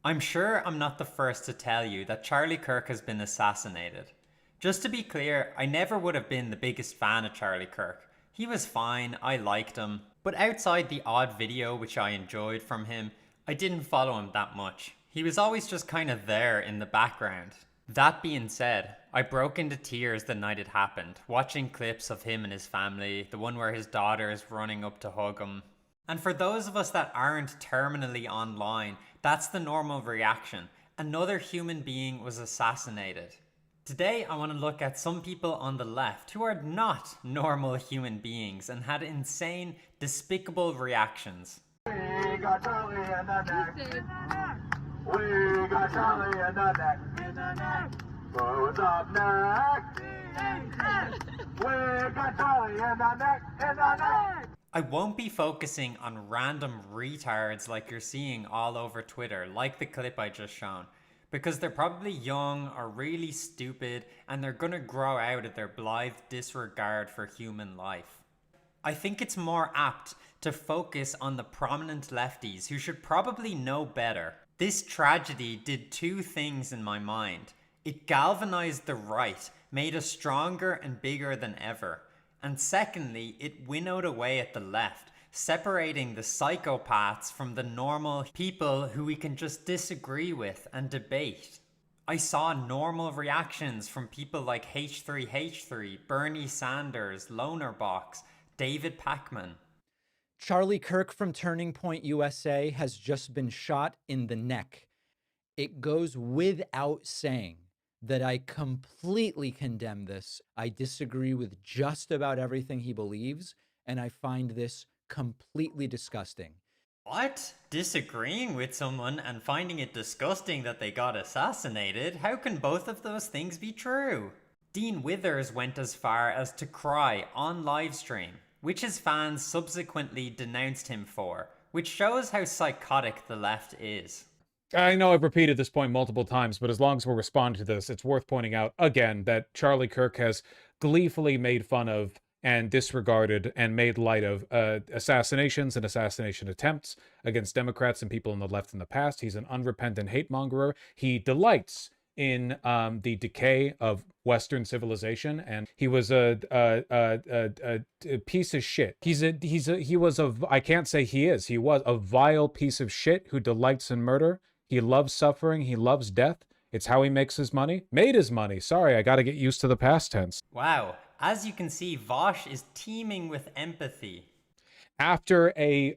I'm sure I'm not the first to tell you that Charlie Kirk has been assassinated. Just to be clear, I never would have been the biggest fan of Charlie Kirk. He was fine, I liked him, but outside the odd video which I enjoyed from him, I didn't follow him that much. He was always just kind of there in the background. That being said, I broke into tears the night it happened, watching clips of him and his family, the one where his daughter is running up to hug him. And for those of us that aren't terminally online, that's the normal reaction. Another human being was assassinated. Today I want to look at some people on the left who are not normal human beings and had insane, despicable reactions. We got Charlie in the neck. We got Charlie in the neck. Who's up next? We got Charlie in the neck. I won't be focusing on random retards like you're seeing all over Twitter, like the clip I just shown, because they're probably young or really stupid and they're gonna grow out of their blithe disregard for human life. I think it's more apt to focus on the prominent lefties who should probably know better. This tragedy did two things in my mind. It galvanized the right, made us stronger and bigger than ever. And secondly, it winnowed away at the left, separating the psychopaths from the normal people who we can just disagree with and debate. I saw normal reactions from people like H3H3, Bernie Sanders, Lonerbox, David Pacman. Charlie Kirk from Turning Point USA has just been shot in the neck. It goes without saying that I completely condemn this. I disagree with just about everything he believes, and I find this completely disgusting. What? Disagreeing with someone and finding it disgusting that they got assassinated? How can both of those things be true? Dean Withers went as far as to cry on livestream, which his fans subsequently denounced him for, which shows how psychotic the left is. I know I've repeated this point multiple times, but as long as we're responding to this, it's worth pointing out again that Charlie Kirk has gleefully made fun of and disregarded and made light of assassinations and assassination attempts against Democrats and people on the left in the past. He's an unrepentant hate mongerer. He delights in the decay of Western civilization, and he was a piece of shit. He was a vile piece of shit who delights in murder. He loves suffering. He loves death. It's how he makes his money. Made his money. Sorry, I got to get used to the past tense. Wow. As you can see, Vaush is teeming with empathy. After a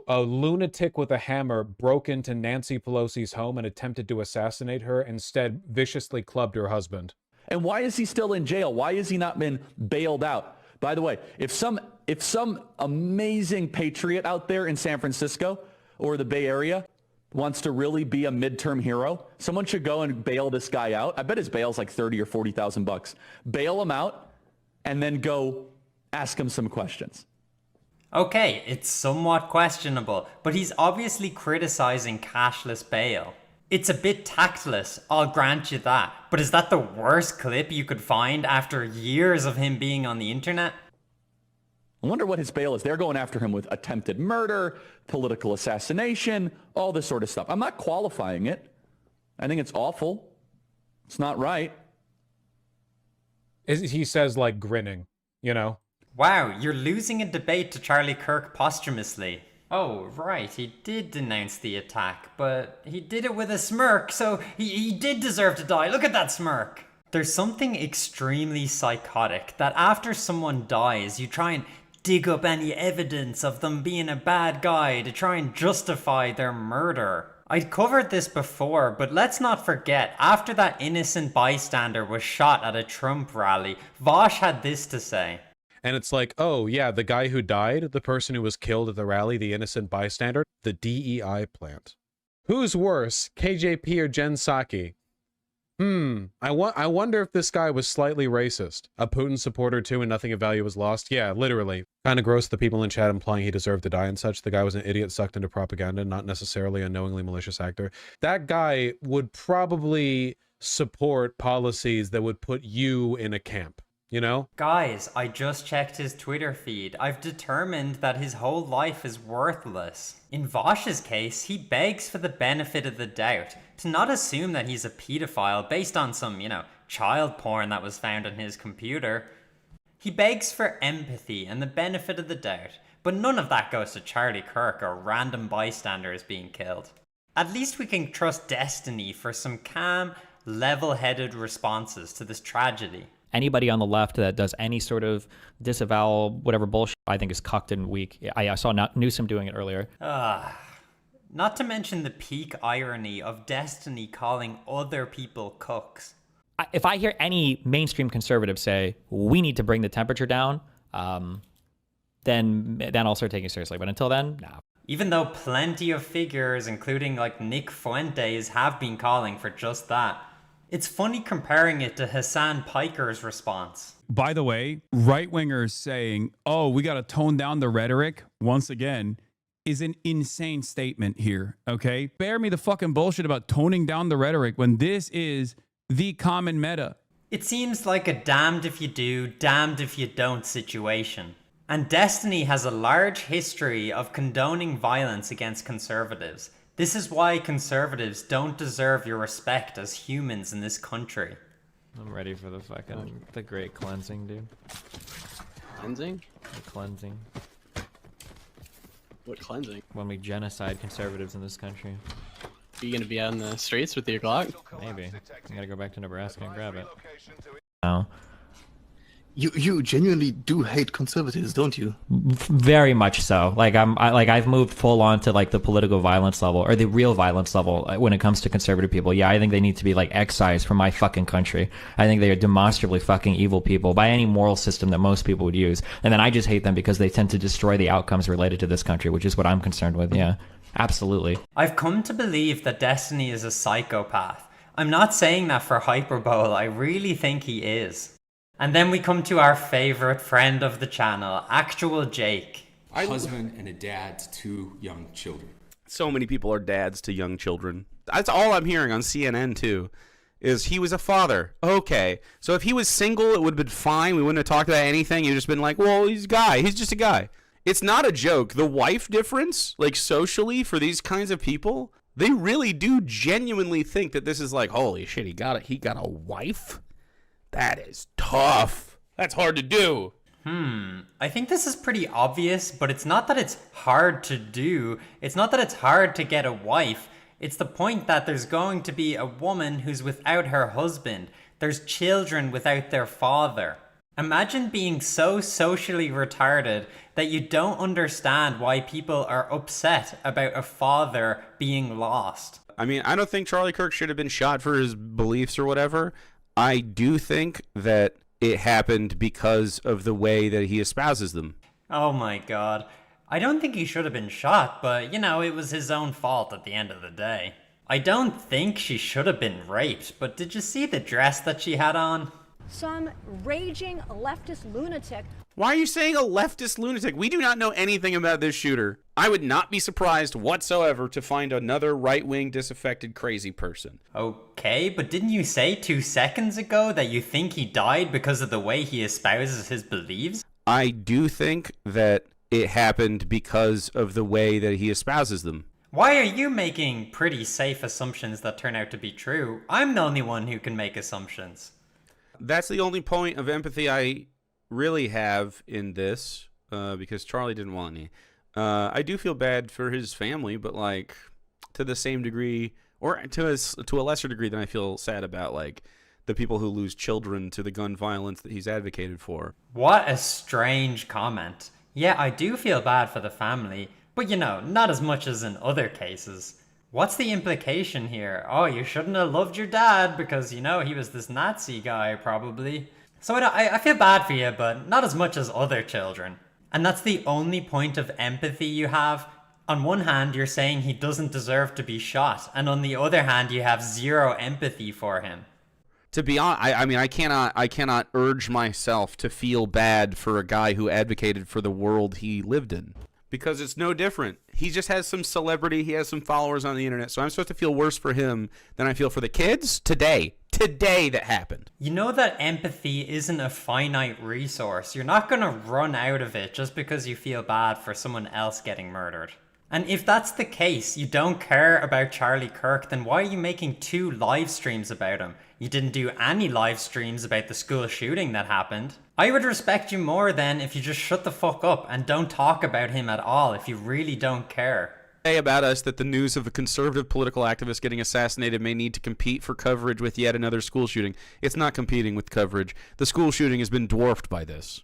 lunatic with a hammer broke into Nancy Pelosi's home and attempted to assassinate her, instead viciously clubbed her husband. And why is he still in jail? Why has he not been bailed out? By the way, if some amazing patriot out there in San Francisco or the Bay Area wants to really be a midterm hero, someone should go and bail this guy out. I bet his bail's like 30 or 40,000 bucks. Bail him out and then go ask him some questions. Okay, it's somewhat questionable, but he's obviously criticizing cashless bail. It's a bit tactless, I'll grant you that, but is that the worst clip you could find after years of him being on the internet? I wonder what his bail is. They're going after him with attempted murder, political assassination, all this sort of stuff. I'm not qualifying it. I think it's awful. It's not right. He says, like, grinning, you know? Wow, you're losing a debate to Charlie Kirk posthumously. Oh, right, he did denounce the attack, but he did it with a smirk, so he did deserve to die. Look at that smirk. There's something extremely psychotic that after someone dies, you try and dig up any evidence of them being a bad guy to try and justify their murder. I'd covered this before, but let's not forget, after that innocent bystander was shot at a Trump rally, Vaush had this to say. And it's like, oh, yeah, the guy who died, the person who was killed at the rally, the innocent bystander, the DEI plant. Who's worse, KJP or Jen Psaki? I wonder if this guy was slightly racist. A Putin supporter too and nothing of value was lost? Yeah, literally. Kind of gross the people in chat implying he deserved to die and such. The guy was an idiot sucked into propaganda, not necessarily a knowingly malicious actor. That guy would probably support policies that would put you in a camp. you know? Guys, I just checked his Twitter feed. I've determined that his whole life is worthless. In Vaush's case, he begs for the benefit of the doubt to not assume that he's a pedophile based on some, child porn that was found on his computer. He begs for empathy and the benefit of the doubt, but none of that goes to Charlie Kirk or random bystanders being killed. At least we can trust destiny for some calm, level-headed responses to this tragedy. Anybody on the left that does any sort of disavowal, whatever bullshit, I think is cucked and weak. I saw Newsom doing it earlier. Not to mention the peak irony of destiny calling other people cooks. If I hear any mainstream conservative say, we need to bring the temperature down, then I'll start taking it seriously. But until then, nah. Even though plenty of figures, including like Nick Fuentes, have been calling for just that. It's funny comparing it to Hassan Piker's response. By the way, right-wingers saying, oh, we got to tone down the rhetoric, once again, is an insane statement here, okay? Bear me the fucking bullshit about toning down the rhetoric when this is the common meta. It seems like a damned if you do, damned if you don't situation. And Destiny has a large history of condoning violence against conservatives. This is why conservatives don't deserve your respect as humans in this country. I'm ready for the great cleansing, dude. Cleansing? The cleansing. What cleansing? When we genocide conservatives in this country. Are you gonna be out in the streets with your Glock? Maybe. I gotta go back to Nebraska and grab it. No. You genuinely do hate conservatives, don't you? Very much so. I've moved full on to like the political violence level or the real violence level when it comes to conservative people. Yeah, I think they need to be like excised from my fucking country. I think they are demonstrably fucking evil people by any moral system that most people would use. And then I just hate them because they tend to destroy the outcomes related to this country, which is what I'm concerned with. Yeah, absolutely. I've come to believe that Destiny is a psychopath. I'm not saying that for hyperbole. I really think he is. And then we come to our favorite friend of the channel, ActualJake. Husband and a dad to 2 young children. So many people are dads to young children. That's all I'm hearing on CNN too, is he was a father. Okay, so if he was single, it would have been fine. We wouldn't have talked about anything. You'd just been like, well, he's a guy. He's just a guy. It's not a joke. The wife difference, like socially for these kinds of people, they really do genuinely think that this is like, holy shit, he got a wife? That is tough. That's hard to do. I think this is pretty obvious, but it's not that it's hard to do. It's not that it's hard to get a wife. It's the point that there's going to be a woman who's without her husband. There's children without their father. Imagine being so socially retarded that you don't understand why people are upset about a father being lost. I mean, I don't think Charlie Kirk should have been shot for his beliefs or whatever. I do think that it happened because of the way that he espouses them. Oh my god. I don't think he should have been shot, but it was his own fault at the end of the day. I don't think she should have been raped, but did you see the dress that she had on? Some raging leftist lunatic. Why are you saying a leftist lunatic? We do not know anything about this shooter. I would not be surprised whatsoever to find another right-wing disaffected crazy person. Okay, but didn't you say 2 seconds ago that you think he died because of the way he espouses his beliefs? I do think that it happened because of the way that he espouses them. Why are you making pretty safe assumptions that turn out to be true? I'm the only one who can make assumptions. That's the only point of empathy I really have in this, because Charlie didn't want any. I do feel bad for his family, but like to the same degree, or to a lesser degree than I feel sad about like the people who lose children to the gun violence that he's advocated for. What a strange comment. Yeah, I do feel bad for the family, but not as much as in other cases. What's the implication here? Oh, you shouldn't have loved your dad because, he was this Nazi guy, probably. So I feel bad for you, but not as much as other children. And that's the only point of empathy you have. On one hand, you're saying he doesn't deserve to be shot, and on the other hand, you have zero empathy for him. To be honest, I mean, I cannot urge myself to feel bad for a guy who advocated for the world he lived in. Because it's no different. He just has some celebrity. He has some followers on the internet. So I'm supposed to feel worse for him than I feel for the kids today. today that happened. You know that empathy isn't a finite resource. You're not gonna run out of it just because you feel bad for someone else getting murdered. And if that's the case, you don't care about Charlie Kirk, then why are you making 2 live streams about him? You didn't do any live streams about the school shooting that happened. I would respect you more then if you just shut the fuck up and don't talk about him at all if you really don't care. Say about us that the news of a conservative political activist getting assassinated may need to compete for coverage with yet another school shooting. It's not competing with coverage. The school shooting has been dwarfed by this.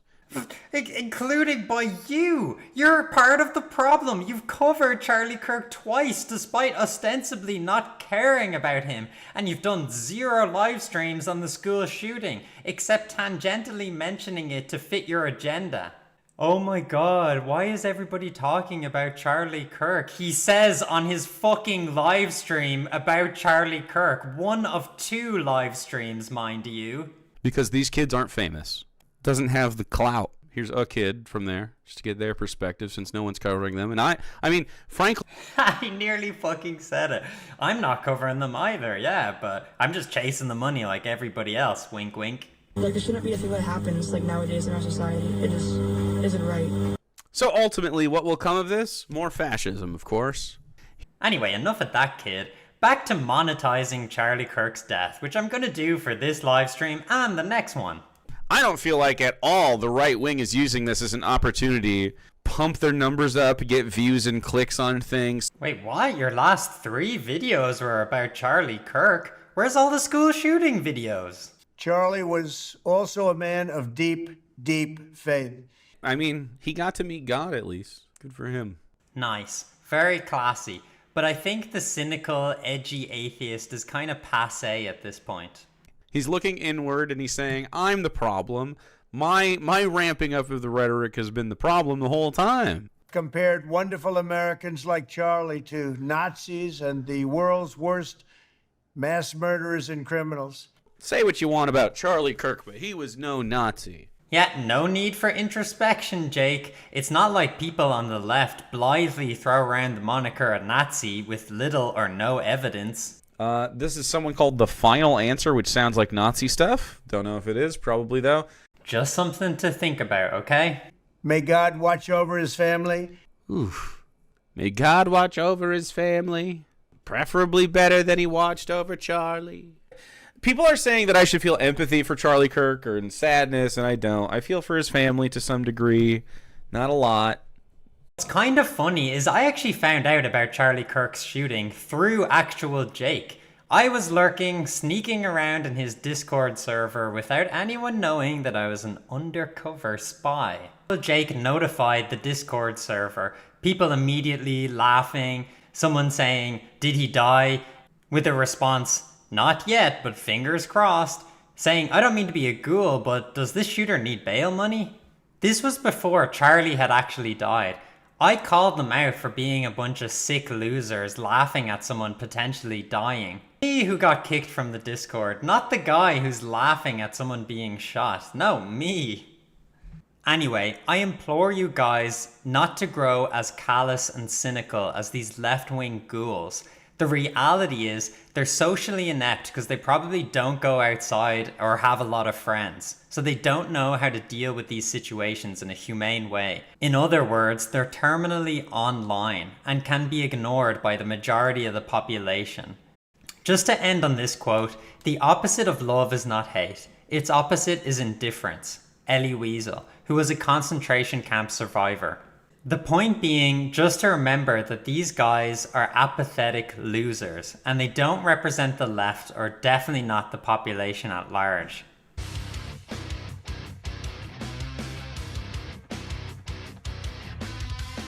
Including by you! You're part of the problem! You've covered Charlie Kirk twice despite ostensibly not caring about him, and you've done 0 live streams on the school shooting, except tangentially mentioning it to fit your agenda. Oh my god, why is everybody talking about Charlie Kirk? He says on his fucking live stream about Charlie Kirk, 1 of 2 live streams, mind you. Because these kids aren't famous. Doesn't have the clout. Here's a kid from there, just to get their perspective since no one's covering them. And I mean, frankly... I nearly fucking said it. I'm not covering them either, yeah, but I'm just chasing the money like everybody else, wink wink. Like, this shouldn't be a thing that happens, like, nowadays in our society. It just isn't right. So ultimately, what will come of this? More fascism, of course. Anyway, enough of that kid. Back to monetizing Charlie Kirk's death, which I'm gonna do for this live stream and the next one. I don't feel like at all the right wing is using this as an opportunity to pump their numbers up, get views and clicks on things. Wait, what? Your last 3 videos were about Charlie Kirk? Where's all the school shooting videos? Charlie was also a man of deep, deep faith. I mean, he got to meet God at least. Good for him. Nice. Very classy. But I think the cynical, edgy atheist is kind of passé at this point. He's looking inward and he's saying, I'm the problem. My ramping up of the rhetoric has been the problem the whole time. Compared wonderful Americans like Charlie to Nazis and the world's worst mass murderers and criminals. Say what you want about Charlie Kirk, but he was no Nazi. Yeah, no need for introspection, Jake. It's not like people on the left blithely throw around the moniker a Nazi with little or no evidence. This is someone called The Final Answer, which sounds like Nazi stuff. Don't know if it is, probably though. Just something to think about, okay? May God watch over his family. Oof. May God watch over his family. Preferably better than he watched over Charlie. People are saying that I should feel empathy for Charlie Kirk or in sadness, and I don't. I feel for his family to some degree. Not a lot. What's kind of funny is I actually found out about Charlie Kirk's shooting through ActualJake. I was lurking, sneaking around in his Discord server without anyone knowing that I was an undercover spy. Jake notified the Discord server, people immediately laughing, someone saying, "Did he die?" with a response, "Not yet, but fingers crossed," saying, "I don't mean to be a ghoul, but does this shooter need bail money?" This was before Charlie had actually died. I called them out for being a bunch of sick losers laughing at someone potentially dying. Me who got kicked from the Discord, not the guy who's laughing at someone being shot. No, me. Anyway, I implore you guys not to grow as callous and cynical as these left-wing ghouls. The reality is they're socially inept because they probably don't go outside or have a lot of friends. So they don't know how to deal with these situations in a humane way. In other words, they're terminally online and can be ignored by the majority of the population. Just to end on this quote, the opposite of love is not hate. Its opposite is indifference. Elie Wiesel, who was a concentration camp survivor. The point being, just to remember that these guys are apathetic losers and they don't represent the left or definitely not the population at large.